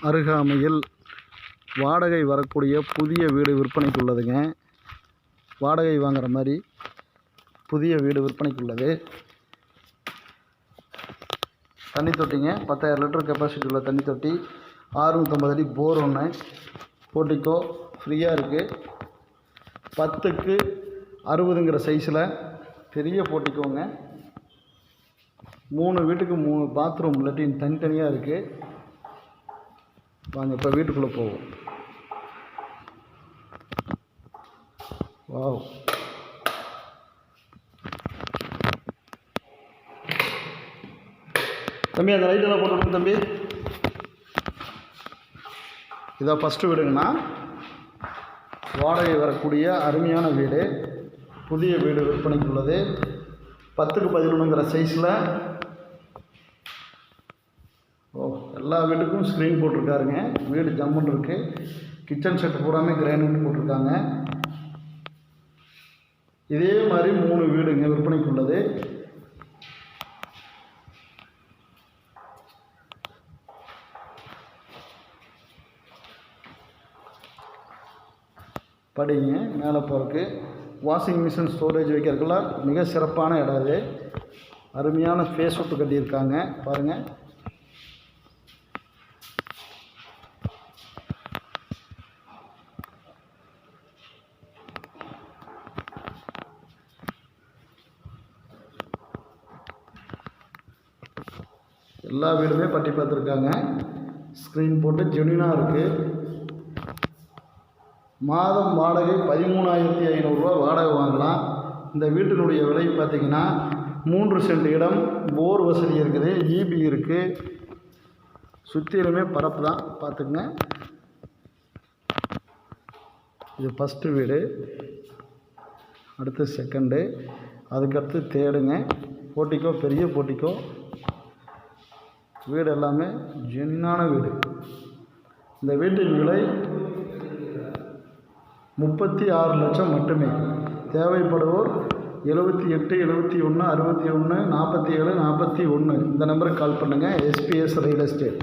அருகாமையில் வாடகை வரக்கூடிய புதிய வீடு விற்பனைக்கு உள்ளதுங்க. வாடகை வாங்குற மாதிரி புதிய வீடு விற்பனைக்கு உள்ளது. தண்ணி தொட்டிங்க, 10,000 லிட்டர் கெப்பாசிட்டி உள்ள தண்ணி தொட்டி, 650 அடி போர் ஒன்று, போர்ட்டிக்கோ ஃப்ரீயாக இருக்குது. 10க்கு 60ங்கிற சைஸில் பெரிய போர்ட்டிக்கோங்க. 3 வீட்டுக்கு 3 பாத்ரூம் லெட்டின் தனித்தனியாக இருக்குது. வாங்க இப்போ வீட்டுக்குள்ளே போவோம். வாவ், தம்பி அந்த லைட்டெல்லாம் போட்டுவிடுங்க தம்பி. இதான் ஃபஸ்ட்டு வீடுங்கண்ணா. வாடகை வரக்கூடிய அருமையான வீடு, புதிய வீடு விற்பனைக்கு உள்ளது. 10க்கு 11ங்கிற சைஸில். எல்லா வீட்டுக்கும் ஸ்க்ரீன் போட்டிருக்காருங்க. வீடு ஜம்முன்னு இருக்குது. கிச்சன் செட்டு பூராமே கிரானைட் போட்டிருக்காங்க. இதே மாதிரி 3 வீடுங்க விற்பனைக்கு உள்ளது. படிங்க மேலே போகிறதுக்கு. வாஷிங் மிஷின் ஸ்டோரேஜ் வைக்கிறதுக்கெல்லாம் மிக சிறப்பான இடம் இது. அருமையான ஃபேஸ் விட்டு கட்டியிருக்காங்க பாருங்கள். எல்லா வீடுமே பட்டி பார்த்துருக்காங்க. ஸ்க்ரீன் போட்டு ஜெனியூனாக இருக்குது. மாதம் வாடகை 13,500 வாடகை வாங்கலாம். இந்த வீட்டினுடைய விலை பார்த்திங்கன்னா 3 சென்ட் இடம், போர் வசதி இருக்குது, ஈபி இருக்குது. சுற்றிலுமே பரப்பு தான் பார்த்துக்குங்க. இது ஃபஸ்ட்டு வீடு, அடுத்து செகண்டு, அதுக்கடுத்து தேர்டுங்க. போர்ட்டிக்கோ பெரிய போர்ட்டிக்கோ. வீடு எல்லாமே ஜெனியூனான வீடு. இந்த வீட்டின் விலை 36 லட்சம் மட்டுமே. தேவைப்படுவோர் 78 71 61 47 41 இந்த நம்பருக்கு கால் பண்ணுங்கள். SPS real estate.